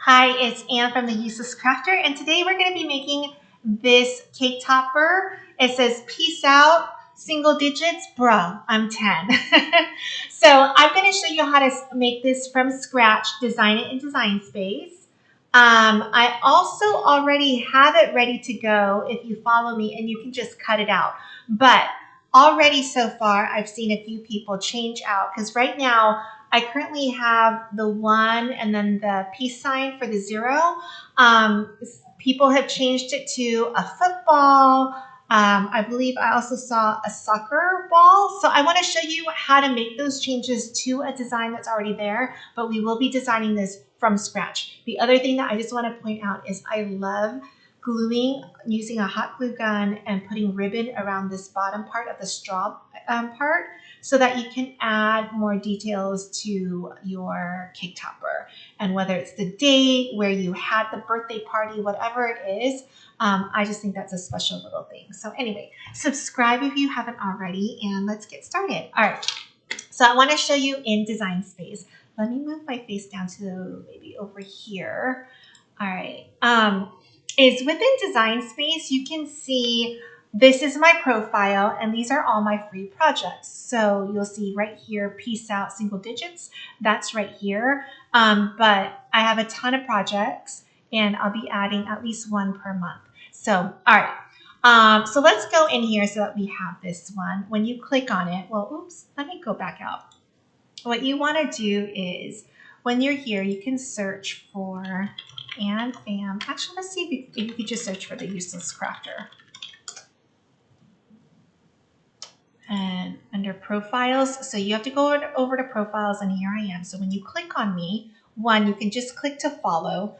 Hi, it's Anne from the Useless Crafter, and today we're going to be making this cake topper. It says, peace out, single digits, bruh, I'm 10. So I'm going to show you how to make this from scratch, design it in Design Space. I also already have it ready to go if you follow me, and you can just cut it out. But already so far, I've seen a few people change out because right now, I currently have the 1 and then the peace sign for the 0. People have changed it to a football. I believe I also saw a soccer ball. So I want to show you how to make those changes to a design that's already there, but we will be designing this from scratch. The other thing that I just want to point out is I love gluing, using a hot glue gun and putting ribbon around this bottom part of the straw part, so that you can add more details to your cake topper. And whether it's the date, where you had the birthday party, whatever it is, I just think that's a special little thing. So anyway, subscribe if you haven't already, and let's get started. All right, so I want to show you in Design Space. Let me move my face down to maybe over here. All right, is within Design Space, you can see this is my profile, and these are all my free projects. So you'll see right here, peace out, single digits. That's right here. But I have a ton of projects, and I'll be adding at least one per month. So, all right. So let's go in here so that we have this one. When you click on it, well, oops, let me go back out. What you want to do is, when you're here, you can search for and fam. Actually, let's see if you could just search for the Useless Crafter. And under profiles, so you have to go over to profiles, and here I am. So when you click on me, one, you can just click to follow.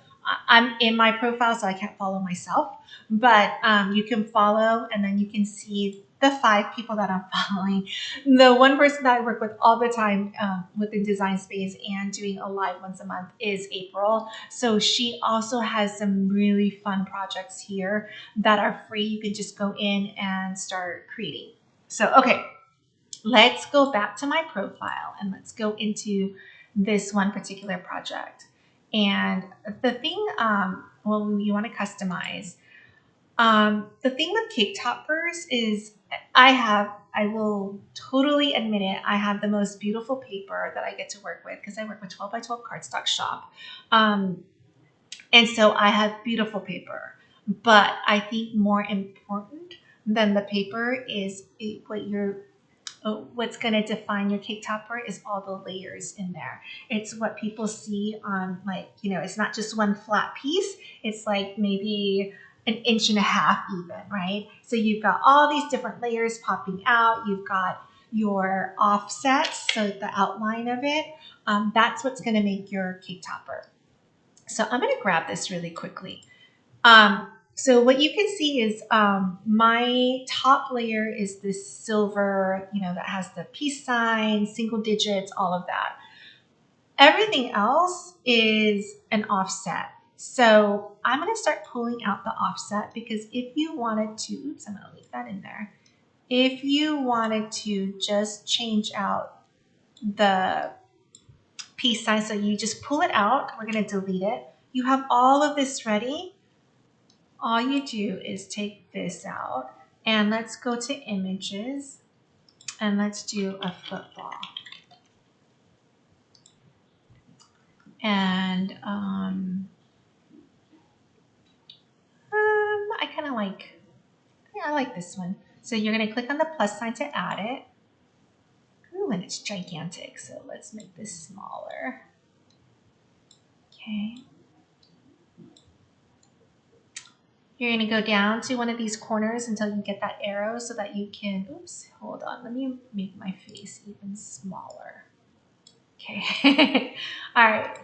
I'm in my profile, so I can't follow myself, but you can follow, and then you can see the 5 people that I'm following. The one person that I work with all the time within Design Space and doing a live once a month is April. So she also has some really fun projects here that are free. You can just go in and start creating. So, okay, let's go back to my profile and let's go into this one particular project. And the thing, well, you want to customize. The thing with cake toppers is I will totally admit it, I have the most beautiful paper that I get to work with because I work with 12 by 12 cardstock shop. And so I have beautiful paper, but I think more important than the paper is what's going to define your cake topper is all the layers in there. It's what people see on, like, it's not just one flat piece. It's like maybe an inch and a half even, right? So you've got all these different layers popping out. You've got your offsets, so the outline of it. That's what's going to make your cake topper. So I'm going to grab this really quickly. So what you can see is my top layer is this silver, that has the peace sign, single digits, all of that. Everything else is an offset. So I'm going to start pulling out the offset because if you wanted to, oops, I'm going to leave that in there. If you wanted to just change out the peace sign, so you just pull it out, we're going to delete it. You have all of this ready. All you do is take this out, and let's go to images, and let's do a football. And I kind of like, I like this one. So you're going to click on the plus sign to add it. Ooh, and it's gigantic, so let's make this smaller. Okay. You're going to go down to one of these corners until you get that arrow so that you can, oops, hold on. Let me make my face even smaller. Okay. All right.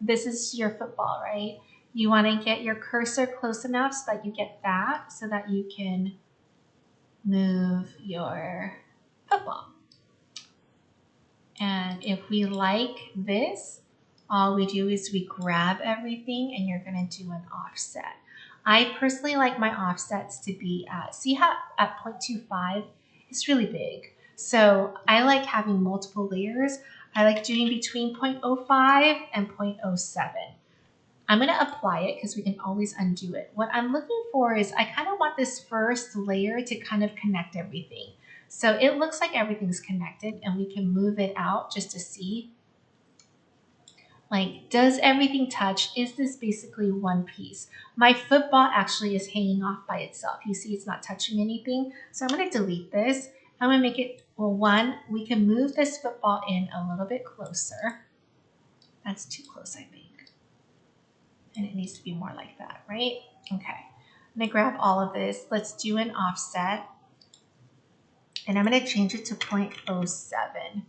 This is your football, right? You want to get your cursor close enough so that you get that, so that you can move your football. And if we like this, all we do is we grab everything, and you're going to do an offset. I personally like my offsets to be see how at 0.25, it's really big. So I like having multiple layers. I like doing between 0.05 and 0.07. I'm going to apply it because we can always undo it. What I'm looking for is I kind of want this first layer to kind of connect everything. So it looks like everything's connected, and we can move it out just to see. Like, does everything touch? Is this basically one piece? My football actually is hanging off by itself. You see it's not touching anything. So I'm going to delete this. I'm going to make it, well, one, we can move this football in a little bit closer. That's too close, I think. And it needs to be more like that, right? Okay. I'm going to grab all of this. Let's do an offset. And I'm going to change it to 0.07.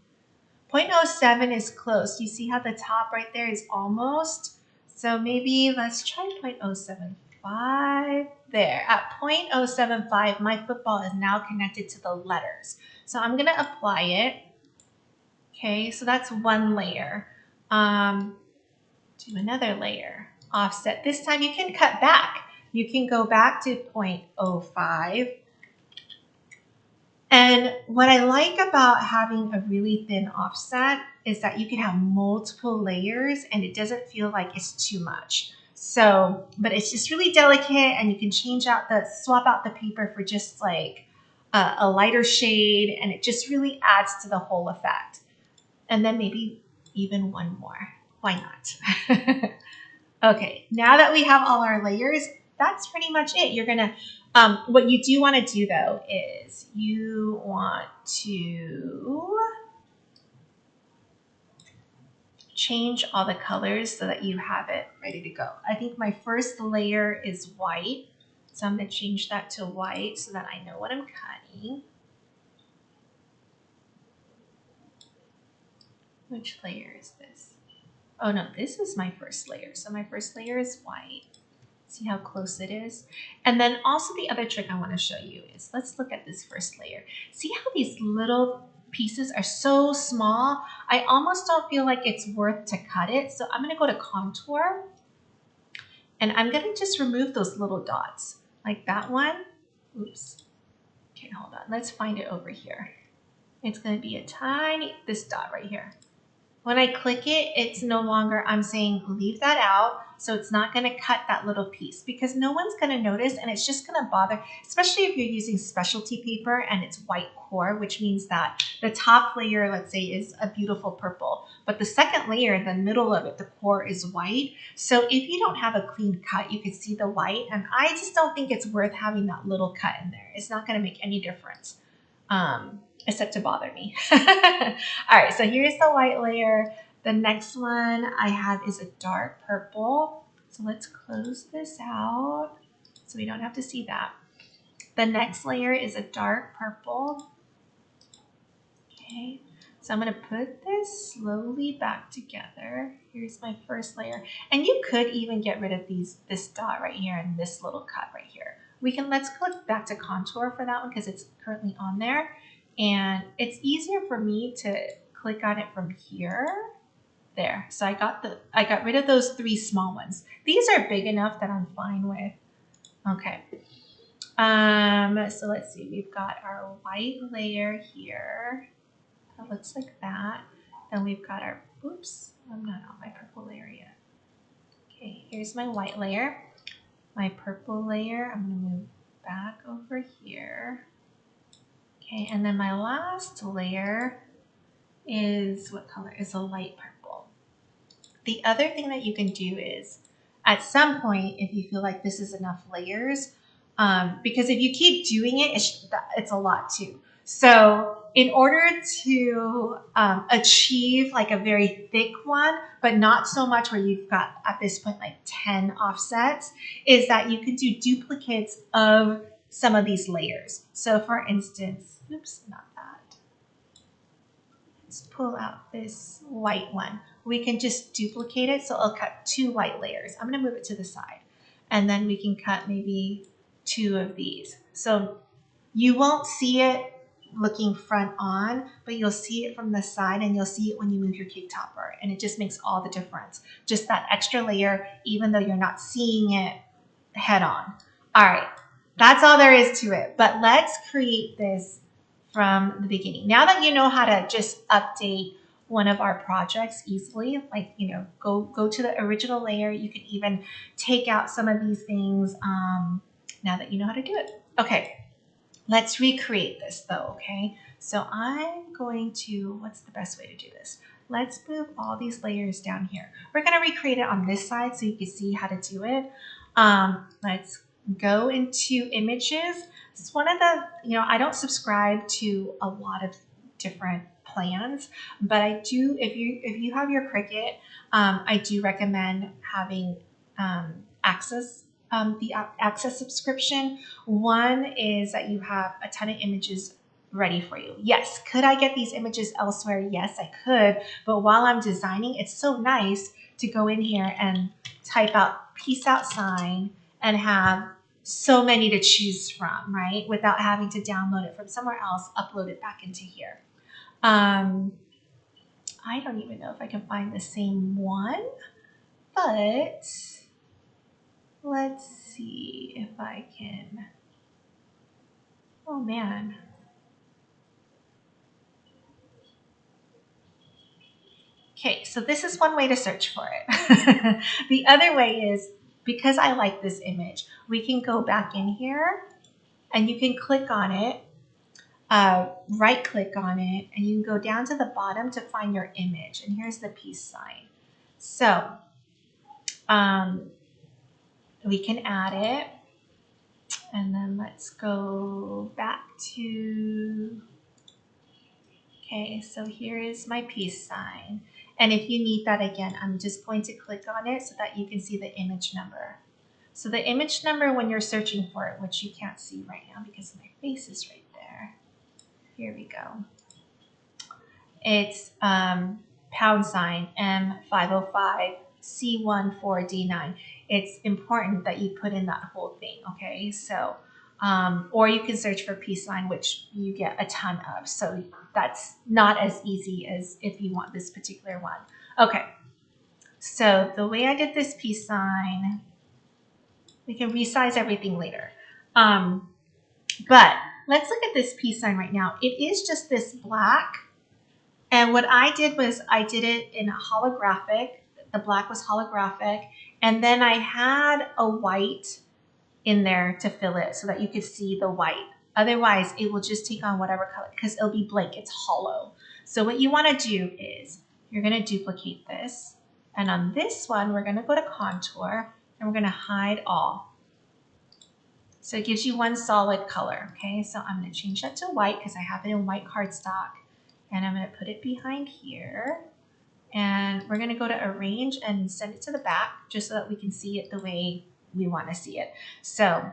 0.07 is close. You see how the top right there is almost? So maybe let's try 0.075. There, at 0.075, my football is now connected to the letters. So I'm gonna apply it. Okay, so that's one layer. Do another layer. Offset. This time you can cut back. You can go back to 0.05. And what I like about having a really thin offset is that you can have multiple layers and it doesn't feel like it's too much. So, but it's just really delicate, and you can swap out the paper for just like a lighter shade, and it just really adds to the whole effect. And then maybe even one more. Why not? Okay, now that we have all our layers, that's pretty much it. You're gonna, what you do want to do though is you want to change all the colors so that you have it ready to go. I think my first layer is white, so I'm gonna change that to white so that I know what I'm cutting. Which layer is this? Oh no, this is my first layer. So my first layer is white. See how close it is? And then also the other trick I want to show you is, let's look at this first layer. See how these little pieces are so small? I almost don't feel like it's worth to cut it. So I'm going to go to contour, and I'm going to just remove those little dots like that one. Oops. Okay, hold on. Let's find it over here. It's going to be this dot right here. When I click it, it's no longer, I'm saying leave that out. So it's not going to cut that little piece because no one's going to notice, and it's just going to bother, especially if you're using specialty paper and it's white core, which means that the top layer, let's say, is a beautiful purple, but the second layer, the middle of it, the core is white. So if you don't have a clean cut, you can see the white, and I just don't think it's worth having that little cut in there. It's not going to make any difference. Except to bother me. All right, so here's the white layer. The next one I have is a dark purple. So let's close this out so we don't have to see that. The next layer is a dark purple. Okay, so I'm gonna put this slowly back together. Here's my first layer. And you could even get rid of this dot right here and this little cut right here. Let's go back to contour for that one because it's currently on there. And it's easier for me to click on it from here. There. So I got rid of those three small ones. These are big enough that I'm fine with. Okay. So let's see. We've got our white layer here. That looks like that. And we've got our, oops, I'm not on my purple layer yet. Okay, here's my white layer. My purple layer, I'm gonna move back over here. Okay, and then my last layer is, what color? Is a light purple. The other thing that you can do is, at some point, if you feel like this is enough layers, because if you keep doing it, it's a lot too. So in order to achieve like a very thick one, but not so much where you've got at this point like 10 offsets, is that you can do duplicates of some of these layers. So for instance, oops, not that. Let's pull out this white one. We can just duplicate it. So I'll cut 2 white layers. I'm going to move it to the side. And then we can cut maybe 2 of these. So you won't see it looking front on, but you'll see it from the side, and you'll see it when you move your cake topper. And it just makes all the difference. Just that extra layer, even though you're not seeing it head on. All right. That's all there is to it. But let's create this from the beginning. Now that you know how to just update one of our projects easily. Like, you know, go to the original layer. You can even take out some of these things now that you know how to do it. Okay, let's recreate this though, okay? So I'm going to, what's the best way to do this? Let's move all these layers down here. We're gonna recreate it on this side so you can see how to do it. Let's go into images. It's one of the, you know, I don't subscribe to a lot of different plans, but I do, if you have your Cricut, I do recommend having access, the access subscription. One is that you have a ton of images ready for you. Yes, could I get these images elsewhere? Yes, I could, but while I'm designing, it's so nice to go in here and type out peace out sign and have so many to choose from, right? Without having to download it from somewhere else, upload it back into here. I don't even know if I can find the same one, but let's see if I can. Oh man. Okay, so this is one way to search for it. The other way is, because I like this image, we can go back in here and you can click on it, right click on it, and you can go down to the bottom to find your image. And here's the peace sign. So we can add it, and then let's go back to, okay, so here is my peace sign. And if you need that again, I'm just going to click on it so that you can see the image number. So the image number when you're searching for it, which you can't see right now because my face is right there. Here we go. It's pound sign M505 C14D9. It's important that you put in that whole thing, okay? So, or you can search for peace sign, which you get a ton of. So that's not as easy as if you want this particular one. Okay, so the way I did this peace sign, we can resize everything later. But let's look at this peace sign right now. It is just this black. And what I did was I did it in a holographic. The black was holographic. And then I had a white in there to fill it so that you could see the white. Otherwise, it will just take on whatever color because it'll be blank. It's hollow. So what you want to do is you're going to duplicate this. And on this one, we're going to go to contour and we're going to hide all. So it gives you one solid color. Okay, so I'm going to change that to white because I have it in white cardstock. And I'm going to put it behind here. And we're going to go to arrange and send it to the back just so that we can see it the way we want to see it. So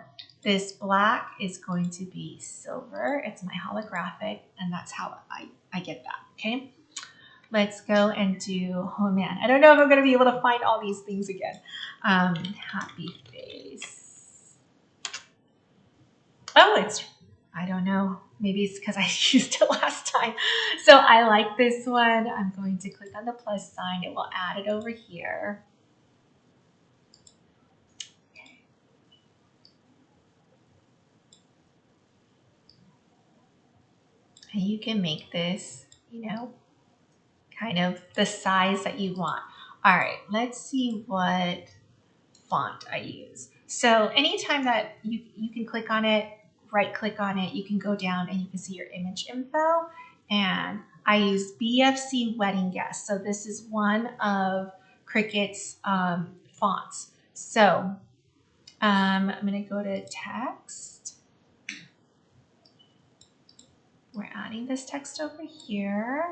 this black is going to be silver. It's my holographic, and that's how I get that, okay? Let's go and do, oh man, I don't know if I'm going to be able to find all these things again. Happy face. Oh, it's, I don't know. Maybe it's because I used it last time. So I like this one. I'm going to click on the plus sign. It will add it over here. Okay. And you can make this, you know, kind of the size that you want. All right, let's see what font I use. So anytime that you can click on it, right click on it, you can go down and you can see your image info. And I use BFC Wedding Guest. So this is one of Cricut's fonts. So I'm going to go to text. We're adding this text over here.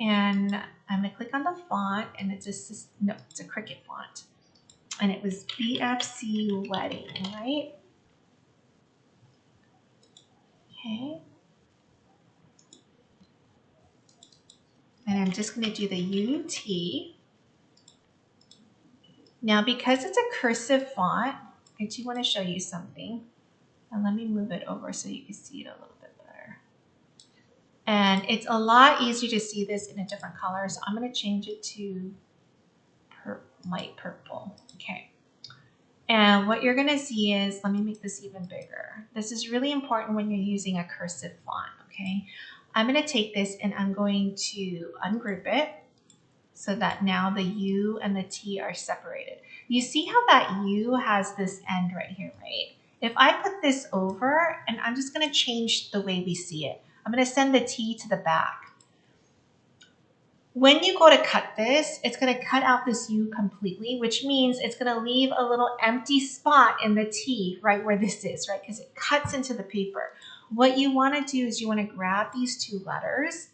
And I'm going to click on the font, and it's just, no, it's a Cricut font. And it was BFC Wedding, right? Okay. And I'm just going to do the UT. Now, because it's a cursive font, I do want to show you something. And let me move it over so you can see it a little bit better. And it's a lot easier to see this in a different color. So I'm going to change it to light purple. Okay. And what you're going to see is, let me make this even bigger. This is really important when you're using a cursive font, okay? I'm going to take this and I'm going to ungroup it so that now the U and the T are separated. You see how that U has this end right here, right? If I put this over, and I'm just going to change the way we see it. I'm going to send the T to the back. When you go to cut this, it's going to cut out this U completely, which means it's going to leave a little empty spot in the T right where this is, right? Because it cuts into the paper. What you want to do is you want to grab these two letters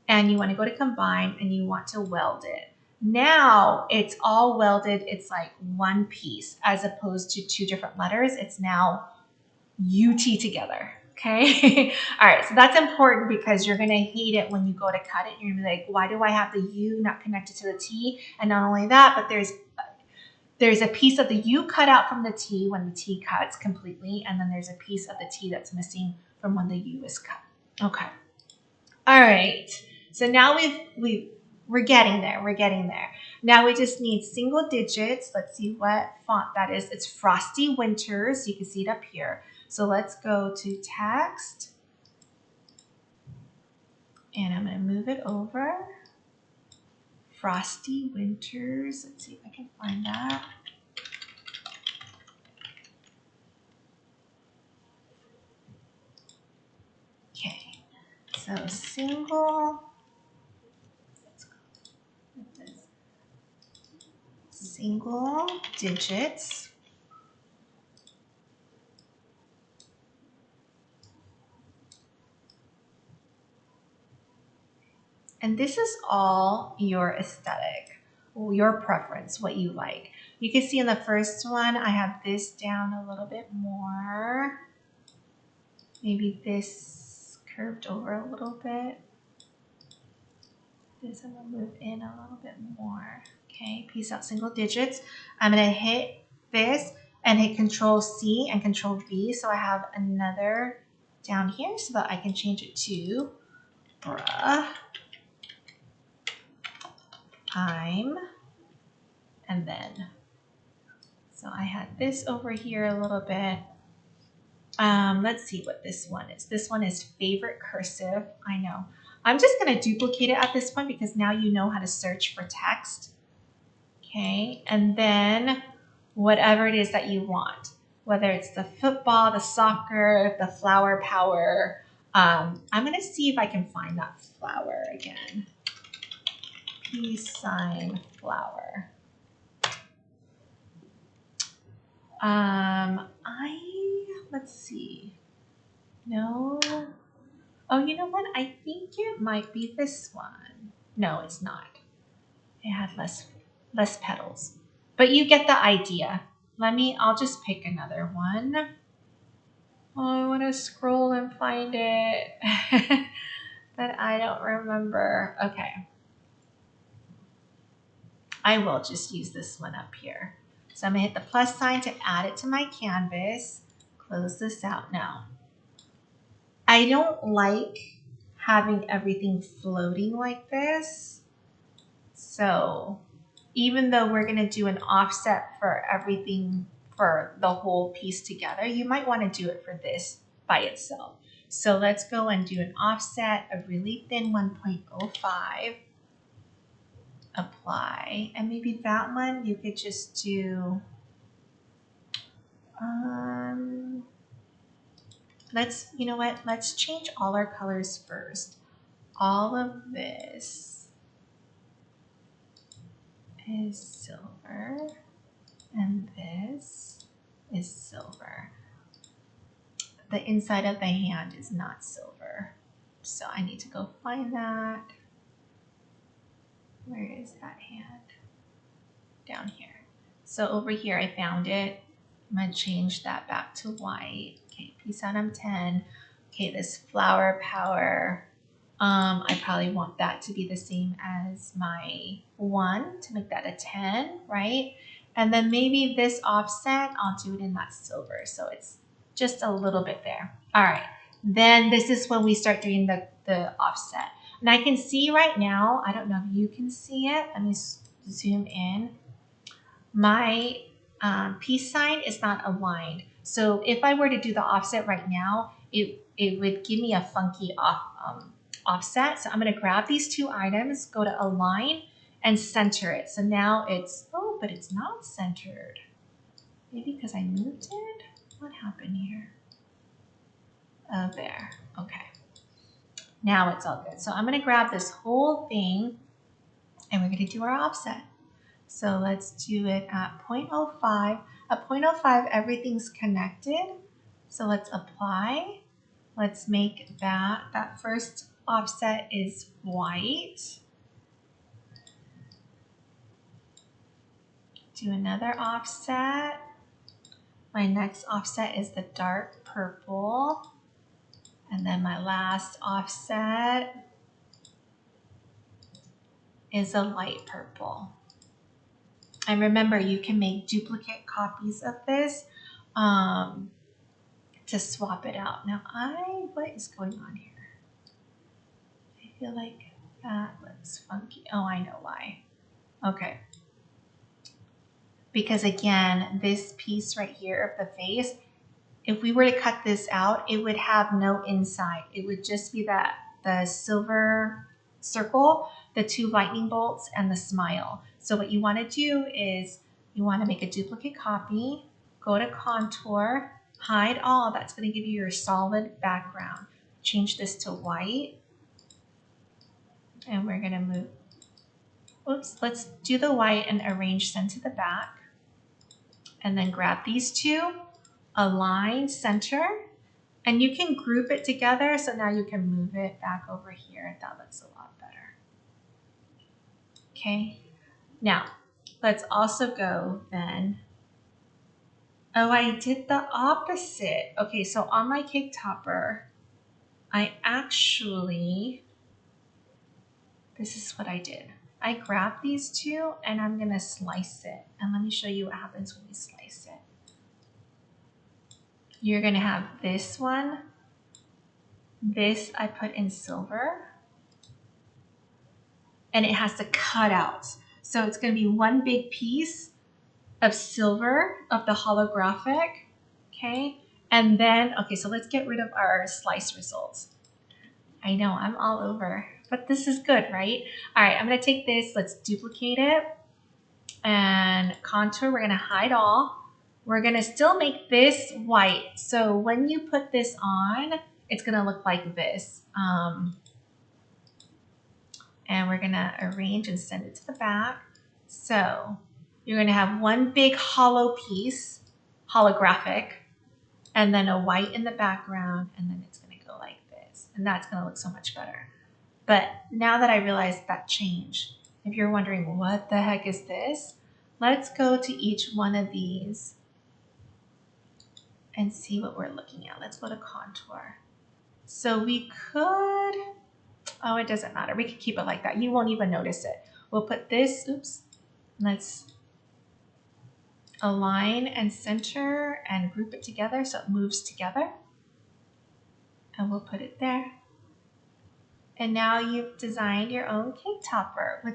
and you want to go to combine and you want to weld it. Now it's all welded. It's like one piece as opposed to two different letters. It's now UT together. Okay. All right. So that's important because you're going to hate it when you go to cut it. You're going to be like, why do I have the U not connected to the T? And not only that, but there's a piece of the U cut out from the T when the T cuts completely. And then there's a piece of the T that's missing from when the U is cut. Okay. All right. So now we're getting there. We're getting there. Now we just need single digits. Let's see what font that is. It's Frosty Winters. You can see it up here. So let's go to text. And I'm going to move it over. Frosty Winters. Let's see if I can find that. Okay. So single. Single digits. And this is all your aesthetic, your preference, what you like. You can see in the first one, I have this down a little bit more. Maybe this curved over a little bit. This I'm gonna move in a little bit more. Okay, piece out single digits. I'm gonna hit this and hit Control C and Control V. So I have another down here so that I can change it to bruh. I'm, and then, so I had this over here a little bit. Let's see what this one is. This one is favorite cursive. I know. I'm just going to duplicate it at this point because now you know how to search for text. Okay, and then whatever it is that you want, whether it's the football, the soccer, the flower power. I'm going to see if I can find that flower again. Peace sign flower. Let's see. No. Oh, you know what? I think it might be this one. No, it's not. It had less petals. But you get the idea. I'll just pick another one. Oh, I want to scroll and find it. But I don't remember. Okay. I will just use this one up here. So I'm going to hit the plus sign to add it to my canvas. Close this out now. I don't like having everything floating like this. So even though we're going to do an offset for everything for the whole piece together, you might want to do it for this by itself. So let's go and do an offset, a really thin 1.05. Apply, and maybe that one you could just do you know what, let's change all our colors first. All of this is silver and this is silver. The inside of the hand is not silver, so I need to go find that. Where is that hand? Down here. So over here I found it. I'm going to change that back to white. Okay, peace out, I'm 10. Okay, this flower power. I probably want that to be the same as my 1 to make that a 10, right? And then maybe this offset, I'll do it in that silver. So it's just a little bit there. All right, then this is when we start doing the offset. And I can see right now, I don't know if you can see it. Let me zoom in. My peace sign is not aligned. So if I were to do the offset right now, it would give me a funky offset. So I'm going to grab these two items, go to align, and center it. So now it's, oh, but it's not centered. Maybe because I moved it? What happened here? Oh, there. Okay. Now it's all good. So I'm going to grab this whole thing and we're going to do our offset. So let's do it at 0.05. At 0.05, everything's connected. So let's apply. Let's make that first offset is white. Do another offset. My next offset is the dark purple. And then my last offset is a light purple. And remember, you can make duplicate copies of this to swap it out. Now, what is going on here? I feel like that looks funky. Oh, I know why. Okay. Because again, this piece right here of the face, if we were to cut this out, it would have no inside. It would just be the silver circle, the two lightning bolts, and the smile. So what you want to do is you want to make a duplicate copy, go to contour, hide all. That's going to give you your solid background. Change this to white. And we're going to move. Oops, let's do the white and arrange send to the back. And then grab these two, align, center, and you can group it together. So now you can move it back over here. That looks a lot better. Okay, now let's also go then. Oh, I did the opposite. Okay, so on my cake topper, I actually, this is what I did. I grabbed these two and I'm gonna slice it. And let me show you what happens when we slice it. You're gonna have this one. This I put in silver. And it has to cut out. So it's gonna be one big piece of silver of the holographic, okay? And then, okay, so let's get rid of our slice results. I know, I'm all over, but this is good, right? All right, I'm gonna take this, let's duplicate it and contour, we're gonna hide all. We're gonna still make this white. So when you put this on, it's gonna look like this. And we're gonna arrange and send it to the back. So you're gonna have one big hollow piece, holographic, and then a white in the background, and then it's gonna go like this. And that's gonna look so much better. But now that I realized that change, if you're wondering what the heck is this, let's go to each one of these and see what we're looking at. Let's go to contour. So we could, oh, it doesn't matter. We could keep it like that. You won't even notice it. We'll put this, oops, let's align and center and group it together so it moves together. And we'll put it there. And now you've designed your own cake topper with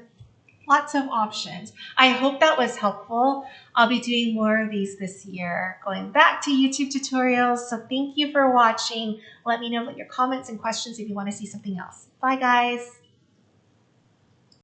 lots of options. I hope that was helpful. I'll be doing more of these this year, going back to YouTube tutorials. So thank you for watching. Let me know what your comments and questions if you want to see something else. Bye guys.